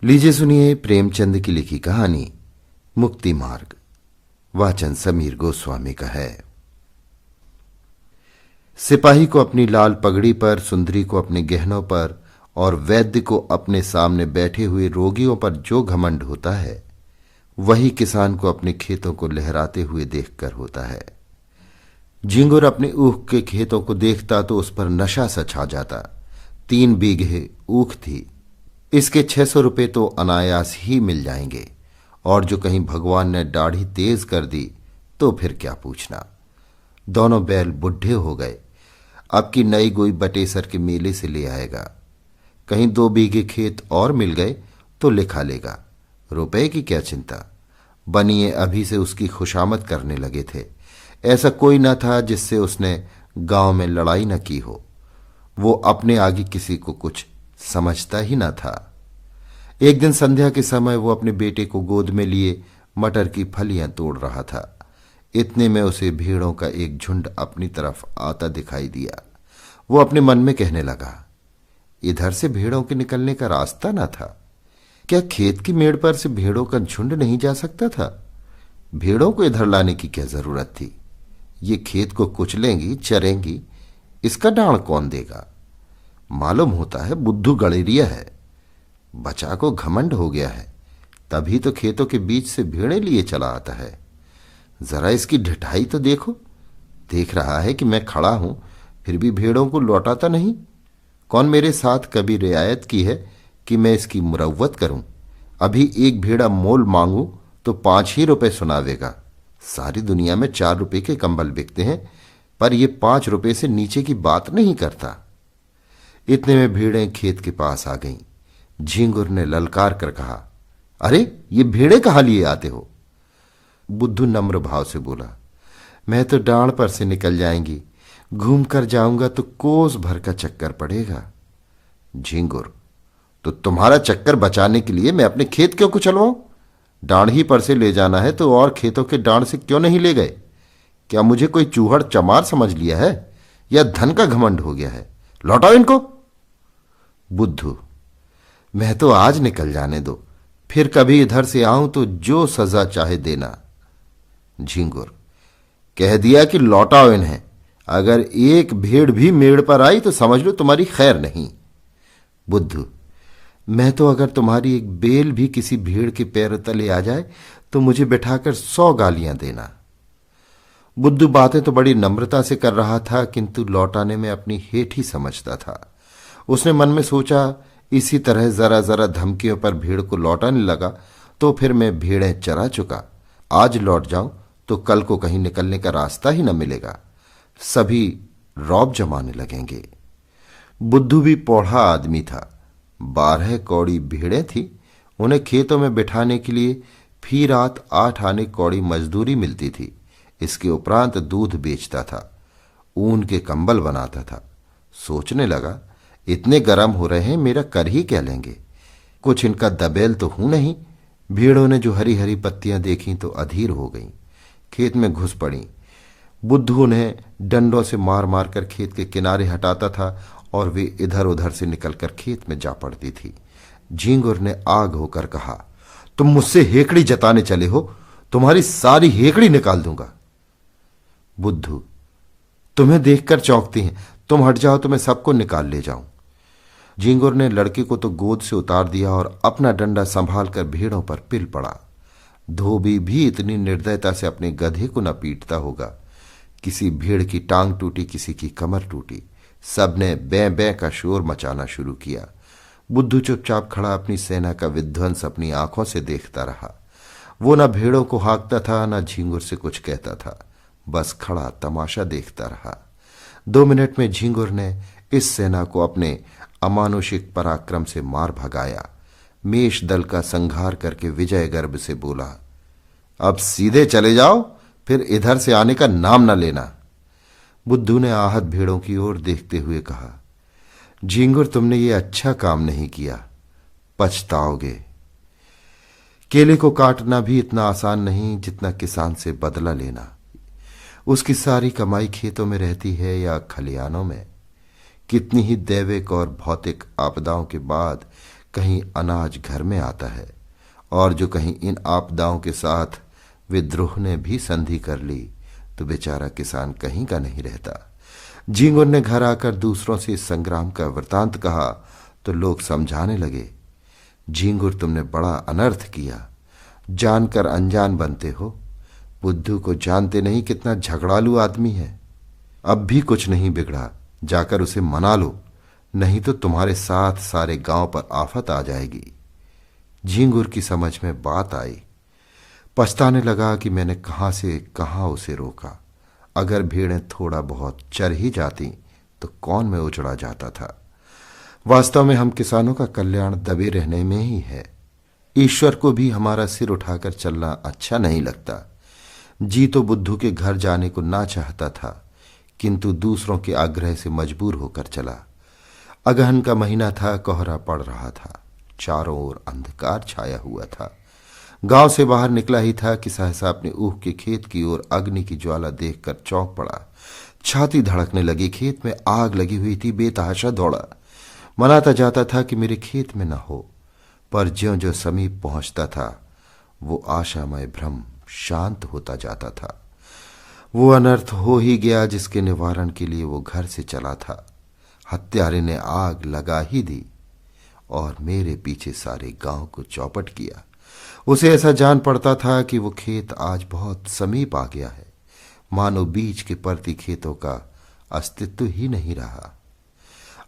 लीजिए सुनिए प्रेमचंद की लिखी कहानी मुक्ति मार्ग। वाचन समीर गोस्वामी का है। सिपाही को अपनी लाल पगड़ी पर, सुंदरी को अपने गहनों पर और वैद्य को अपने सामने बैठे हुए रोगियों पर जो घमंड होता है, वही किसान को अपने खेतों को लहराते हुए देखकर होता है। झिंगुर अपने ऊख के खेतों को देखता तो उस पर नशा सा छा जाता। 3 बीघे ऊख थी। इसके 600 रुपये तो अनायास ही मिल जाएंगे, और जो कहीं भगवान ने दाढ़ी तेज कर दी तो फिर क्या पूछना। दोनों बैल बुढ़े हो गए। अब की नई गोई बटेसर के मेले से ले आएगा। कहीं 2 बीघे खेत और मिल गए तो लिखा लेगा। रुपए की क्या चिंता। बनिए अभी से उसकी खुशामद करने लगे थे। ऐसा कोई न था जिससे उसने गांव में लड़ाई न की हो। वो अपने आगे किसी को कुछ समझता ही न था। एक दिन संध्या के समय वो अपने बेटे को गोद में लिए मटर की फलियां तोड़ रहा था। इतने में उसे भेड़ों का एक झुंड अपनी तरफ आता दिखाई दिया। वो अपने मन में कहने लगा, इधर से भेड़ों के निकलने का रास्ता न था। क्या खेत की मेड़ पर से भेड़ों का झुंड नहीं जा सकता था? भेड़ों को इधर लाने की क्या जरूरत थी? ये खेत को कुचलेंगी, चरेंगी, इसका डांड कौन देगा? मालूम होता है बुद्धू गड़ेरिया है। बचा को घमंड हो गया है, तभी तो खेतों के बीच से भेड़े लिए चला आता है। जरा इसकी ढिठाई तो देखो। देख रहा है कि मैं खड़ा हूं, फिर भी भेड़ों को लौटाता नहीं। कौन मेरे साथ कभी रियायत की है कि मैं इसकी मुरव्वत करूं? अभी एक भेड़ा मोल मांगू तो 5 ही रुपए सुनावेगा। सारी दुनिया में 4 रुपए के कंबल बिकते हैं, पर यह 5 रुपए से नीचे की बात नहीं करता। इतने में भेड़ें खेत के पास आ गईं। झिंगुर ने ललकार कर कहा, अरे ये भेड़े कहाँ लिए आते हो? बुद्धू नम्र भाव से बोला, मैं तो डांड पर से निकल जाएंगी, घूम कर जाऊंगा तो कोस भर का चक्कर पड़ेगा। झिंगुर, तो तुम्हारा चक्कर बचाने के लिए मैं अपने खेत क्यों कुचलवाऊं? डांड ही पर से ले जाना है तो और खेतों के डांड से क्यों नहीं ले गए? क्या मुझे कोई चूहड़ चमार समझ लिया है, या धन का घमंड हो गया है? लौटाओ इनको। बुद्धू, मैं तो आज निकल जाने दो, फिर कभी इधर से आऊं तो जो सजा चाहे देना। झिंगुर, कह दिया कि लौटाओ इन्हें। अगर एक भेड़ भी मेड़ पर आई तो समझ लो तुम्हारी खैर नहीं। बुद्धू, मैं तो अगर तुम्हारी एक बेल भी किसी भेड़ के पैर तले आ जाए तो मुझे बिठाकर 100 गालियां देना। बुद्धू बातें तो बड़ी नम्रता से कर रहा था, किंतु लौटाने में अपनी हेठ ही समझता था। उसने मन में सोचा, इसी तरह जरा जरा धमकियों पर भेड़ को लौटाने लगा तो फिर मैं भेड़ें चरा चुका। आज लौट जाऊं तो कल को कहीं निकलने का रास्ता ही न मिलेगा। सभी रौब जमाने लगेंगे। बुद्धू भी पौढ़ा आदमी था। 12 कौड़ी भेड़ें थी। उन्हें खेतों में बिठाने के लिए फी रात 8 आने कौड़ी मजदूरी मिलती थी। इसके उपरांत दूध बेचता था, ऊन के कंबल बनाता था। सोचने लगा, इतने गर्म हो रहे हैं, मेरा कर ही क्या लेंगे? कुछ इनका दबेल तो हूं नहीं। भीड़ों ने जो हरी हरी पत्तियां देखी तो अधीर हो गईं, खेत में घुस पड़ी। बुद्धू उन्हें डंडों से मार मार कर खेत के किनारे हटाता था और वे इधर उधर से निकलकर खेत में जा पड़ती थी। झिंगुर ने आग होकर कहा, तुम मुझसे हेकड़ी जताने चले हो, तुम्हारी सारी हेकड़ी निकाल दूंगा। बुद्धू, तुम्हें देखकर चौंकती हैं, तुम हट जाओ तो मैं सबको निकाल ले जाऊं। झिंगुर ने लड़के को तो गोद से उतार दिया और अपना डंडा संभाल कर भेड़ों पर पिल पड़ा। धोबी भी इतनी निर्दयता से अपने गधे को न पीटता होगा। किसी भेड़ की टांग टूटी, किसी की कमर टूटी। सबने बें बें का शोर मचाना शुरू किया। बुद्धू चुपचाप खड़ा अपनी सेना का विध्वंस अपनी आंखों से देखता रहा। वो न भेड़ों को हाँकता था, न झिंगुर से कुछ कहता था, बस खड़ा तमाशा देखता रहा। 2 मिनट में झिंगुर ने इस सेना को अपने अमानुषिक पराक्रम से मार भगाया। मेष दल का संहार करके विजय गर्भ से बोला, अब सीधे चले जाओ, फिर इधर से आने का नाम न लेना। बुद्धू ने आहत भेड़ों की ओर देखते हुए कहा, झिंगुर, तुमने ये अच्छा काम नहीं किया, पछताओगे। केले को काटना भी इतना आसान नहीं जितना किसान से बदला लेना। उसकी सारी कमाई खेतों में रहती है या खलिहानों में। कितनी ही दैविक और भौतिक आपदाओं के बाद कहीं अनाज घर में आता है, और जो कहीं इन आपदाओं के साथ विद्रोह ने भी संधि कर ली तो बेचारा किसान कहीं का नहीं रहता। झींगुर ने घर आकर दूसरों से इस संग्राम का वृतांत कहा तो लोग समझाने लगे, झींगुर तुमने बड़ा अनर्थ किया, जानकर अनजान बनते हो। बुद्धू को जानते नहीं कितना झगड़ालू आदमी है। अब भी कुछ नहीं बिगड़ा, जाकर उसे मना लो, नहीं तो तुम्हारे साथ सारे गांव पर आफत आ जाएगी। झींगुर की समझ में बात आई। पछताने लगा कि मैंने कहां से कहां उसे रोका। अगर भेड़ें थोड़ा बहुत चर ही जाती तो कौन में उचड़ा जाता था। वास्तव में हम किसानों का कल्याण दबे रहने में ही है। ईश्वर को भी हमारा सिर उठाकर चलना अच्छा नहीं लगता। जी तो बुद्धू के घर जाने को ना चाहता था, किंतु दूसरों के आग्रह से मजबूर होकर चला। अगहन का महीना था, कोहरा पड़ रहा था, चारों ओर अंधकार छाया हुआ था। गांव से बाहर निकला ही था कि सहसा अपने ऊख के खेत की ओर अग्नि की ज्वाला देखकर चौंक पड़ा। छाती धड़कने लगी। खेत में आग लगी हुई थी। बेतहाशा दौड़ा। मनाता जाता था कि मेरे खेत में न हो, पर ज्यों ज्यों समीप पहुंचता था वो आशामय भ्रम शांत होता जाता था। वो अनर्थ हो ही गया जिसके निवारण के लिए वो घर से चला था। हत्यारे ने आग लगा ही दी और मेरे पीछे सारे गांव को चौपट किया। उसे ऐसा जान पड़ता था कि वो खेत आज बहुत समीप आ गया है, मानो बीच के परती खेतों का अस्तित्व ही नहीं रहा।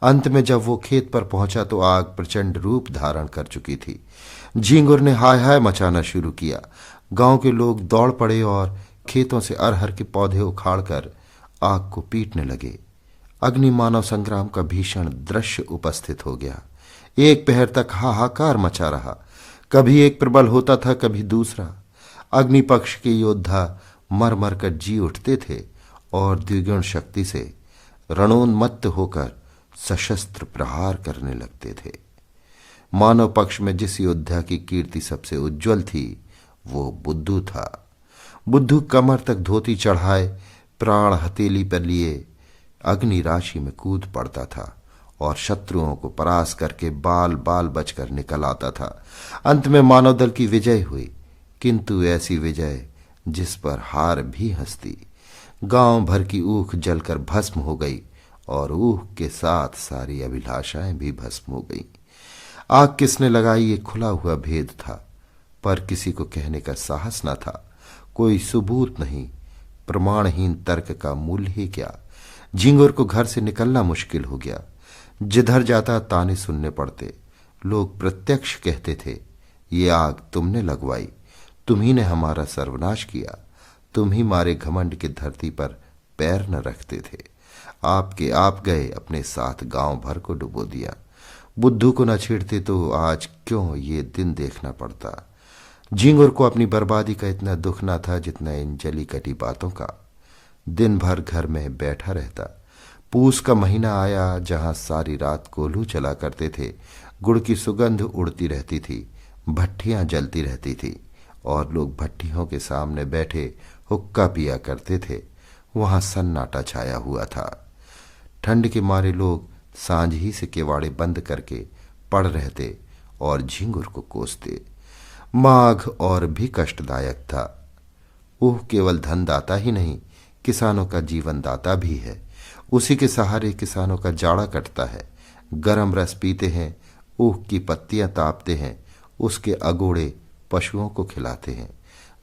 अंत में जब वो खेत पर पहुंचा तो आग प्रचंड रूप धारण कर चुकी थी। झींगुर ने हाय हाय मचाना शुरू किया। गांव के लोग दौड़ पड़े और खेतों से अरहर के पौधे उखाड़कर आग को पीटने लगे। अग्नि मानव संग्राम का भीषण दृश्य उपस्थित हो गया। एक पहर तक हाहाकार मचा रहा। कभी एक प्रबल होता था, कभी दूसरा। अग्नि पक्ष के योद्धा मर मर कर जी उठते थे और द्विगुण शक्ति से रणोन्मत्त होकर सशस्त्र प्रहार करने लगते थे। मानव पक्ष में जिस योद्धा की कीर्ति सबसे उज्जवल थी वो बुद्धू था। बुद्धू कमर तक धोती चढ़ाए प्राण हथेली पर लिए अग्नि राशि में कूद पड़ता था और शत्रुओं को परास्त करके बाल बाल बचकर निकल आता था। अंत में मानव दल की विजय हुई, किंतु ऐसी विजय जिस पर हार भी हंसती। गांव भर की ऊख जलकर भस्म हो गई और ऊख के साथ सारी अभिलाषाएं भी भस्म हो गई। आग किसने लगाई ये खुला हुआ भेद था, पर किसी को कहने का साहस न था। कोई सबूत नहीं, प्रमाणहीन तर्क का मूल्य ही क्या। झींगुर को घर से निकलना मुश्किल हो गया। जिधर जाता ताने सुनने पड़ते। लोग प्रत्यक्ष कहते थे, ये आग तुमने लगवाई, तुम ही ने हमारा सर्वनाश किया, तुम ही मारे घमंड की धरती पर पैर न रखते थे। आपके आप गए, अपने साथ गांव भर को डुबो दिया। बुद्धू को न छेड़ते तो आज क्यों ये दिन देखना पड़ता। झींगुर को अपनी बर्बादी का इतना दुख न था जितना इन जली कटी बातों का। दिन भर घर में बैठा रहता। पूस का महीना आया जहां सारी रात कोल्हू चला करते थे। गुड़ की सुगंध उड़ती रहती थी, भट्ठियां जलती रहती थी और लोग भट्ठियों के सामने बैठे हुक्का पिया करते थे। वहां सन्नाटा छाया हुआ था। ठंड के मारे लोग सांझ ही से केवाड़े बंद करके पड़ रहते और झींगुर को कोसते। माघ और भी कष्टदायक था। वह केवल धनदाता ही नहीं, किसानों का जीवन दाता भी है। उसी के सहारे किसानों का जाड़ा कटता है। गरम रस पीते हैं, ऊख की पत्तियां तापते हैं, उसके अगोड़े पशुओं को खिलाते हैं।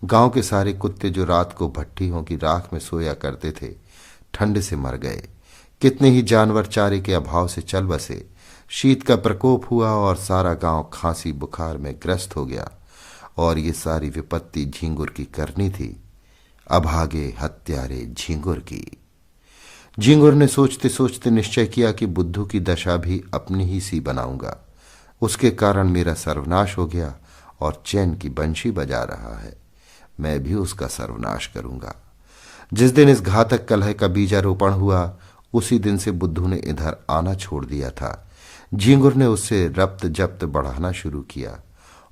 गांव के सारे कुत्ते जो रात को भट्ठियों की राख में सोया करते थे, ठंड से मर गए। कितने ही जानवर चारे के अभाव से चल बसे। शीत का प्रकोप हुआ और सारा गांव खांसी बुखार में ग्रस्त हो गया। और ये सारी विपत्ति झींगुर की करनी थी, अभागे हत्यारे झींगुर की। झींगुर ने सोचते सोचते निश्चय किया कि बुद्धू की दशा भी अपनी ही सी बनाऊंगा। उसके कारण मेरा सर्वनाश हो गया और चैन की बंशी बजा रहा है। मैं भी उसका सर्वनाश करूंगा। जिस दिन इस घातक कलह का बीजारोपण हुआ, उसी दिन से बुद्धू ने इधर आना छोड़ दिया था। झींगुर ने उससे रप्त जप्त बढ़ाना शुरू किया।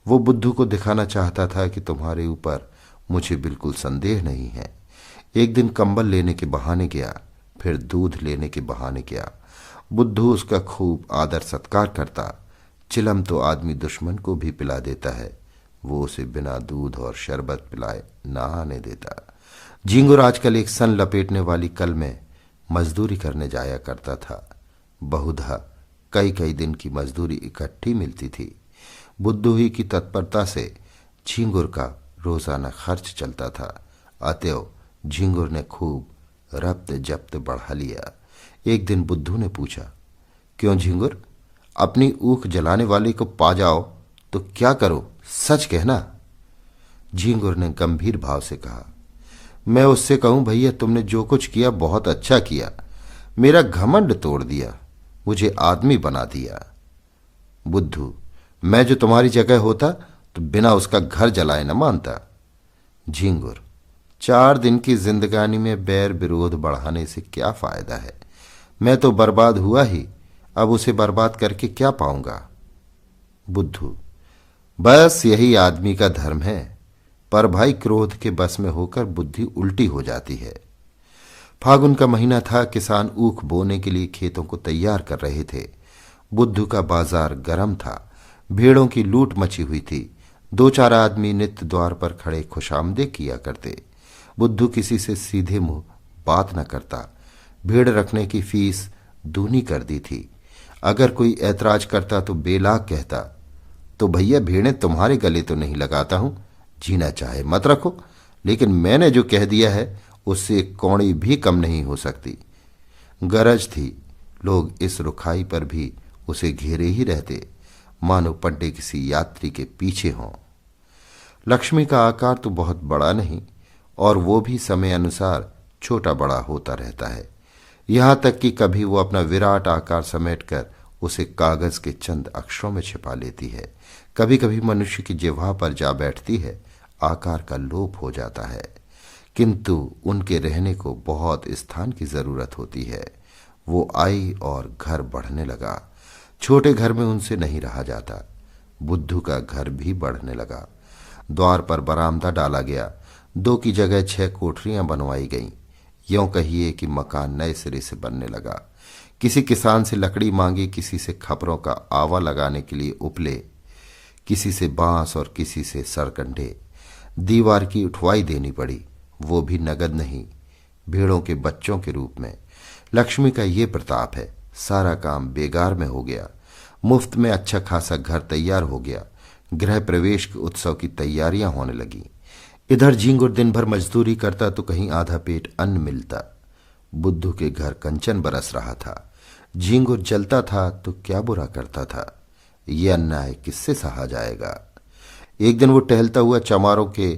वो बुद्धू को दिखाना चाहता था कि तुम्हारे ऊपर मुझे बिल्कुल संदेह नहीं है। एक दिन कंबल लेने के बहाने गया, फिर दूध लेने के बहाने गया। बुद्धू उसका खूब आदर सत्कार करता, चिलम तो आदमी दुश्मन को भी पिला देता है, वो उसे बिना दूध और शरबत पिलाए नहाने देता। झींगुर आजकल एक सन लपेटने वाली कल में मजदूरी करने जाया करता था। बहुधा कई कई दिन की मजदूरी इकट्ठी मिलती थी। बुद्धू ही की तत्परता से झींगुर का रोजाना खर्च चलता था। अतएव झींगुर ने खूब रब्त जब्त बढ़ा लिया। एक दिन बुद्धू ने पूछा, क्यों झींगुर, अपनी ऊख जलाने वाले को पा जाओ तो क्या करो, सच कहना। झींगुर ने गंभीर भाव से कहा, मैं उससे कहूं, भैया तुमने जो कुछ किया बहुत अच्छा किया, मेरा घमंड तोड़ दिया, मुझे आदमी बना दिया। बुद्धू, मैं जो तुम्हारी जगह होता तो बिना उसका घर जलाए न मानता। झींगुर, 4 दिन की जिंदगानी में बैर विरोध बढ़ाने से क्या फायदा है, मैं तो बर्बाद हुआ ही, अब उसे बर्बाद करके क्या पाऊंगा। बुद्धू, बस यही आदमी का धर्म है, पर भाई क्रोध के बस में होकर बुद्धि उल्टी हो जाती है। फागुन का महीना था। किसान ऊख बोने के लिए खेतों को तैयार कर रहे थे। बुद्धू का बाजार गर्म था। भेड़ों की लूट मची हुई थी। 2-4 आदमी नित्य द्वार पर खड़े खुशामदीद किया करते। बुद्धू किसी से सीधे मुंह बात न करता। भेड़ रखने की फीस दूनी कर दी थी। अगर कोई ऐतराज करता तो बेलाग कहता, तो भैया भेड़ें तुम्हारे गले तो नहीं लगाता हूं, जीना चाहे मत रखो, लेकिन मैंने जो कह दिया है उससे एक कौड़ी भी कम नहीं हो सकती। गरज थी। लोग इस रुखाई पर भी उसे घेरे ही रहते, मानो पड्डे किसी यात्री के पीछे हों। लक्ष्मी का आकार तो बहुत बड़ा नहीं, और वो भी समय अनुसार छोटा बड़ा होता रहता है। यहां तक कि कभी वो अपना विराट आकार समेटकर उसे कागज के चंद अक्षरों में छिपा लेती है। कभी कभी मनुष्य की जिह्वा पर जा बैठती है, आकार का लोप हो जाता है, किंतु उनके रहने को बहुत स्थान की जरूरत होती है। वो आई और घर बढ़ने लगा। छोटे घर में उनसे नहीं रहा जाता। बुद्धू का घर भी बढ़ने लगा। द्वार पर बरामदा डाला गया। 2 की जगह 6 कोठरियां बनवाई गईं। यों कहिए कि मकान नए सिरे से बनने लगा। किसी किसान से लकड़ी मांगी, किसी से खपरों का आवा लगाने के लिए उपले, किसी से बांस और किसी से सरकंडे। दीवार की उठवाई देनी पड़ी, वो भी नगद नहीं, भेड़ों के बच्चों के रूप में। लक्ष्मी का ये प्रताप है, सारा काम बेगार में हो गया। मुफ्त में अच्छा खासा घर तैयार हो गया। गृह प्रवेश के उत्सव की तैयारियां होने लगी। इधर झींगुर दिन भर मजदूरी करता तो कहीं आधा पेट अन्न मिलता। बुद्धू के घर कंचन बरस रहा था। झींगुर जलता था तो क्या बुरा करता था। ये अन्याय किससे सहा जाएगा। एक दिन वो टहलता हुआ चमारों के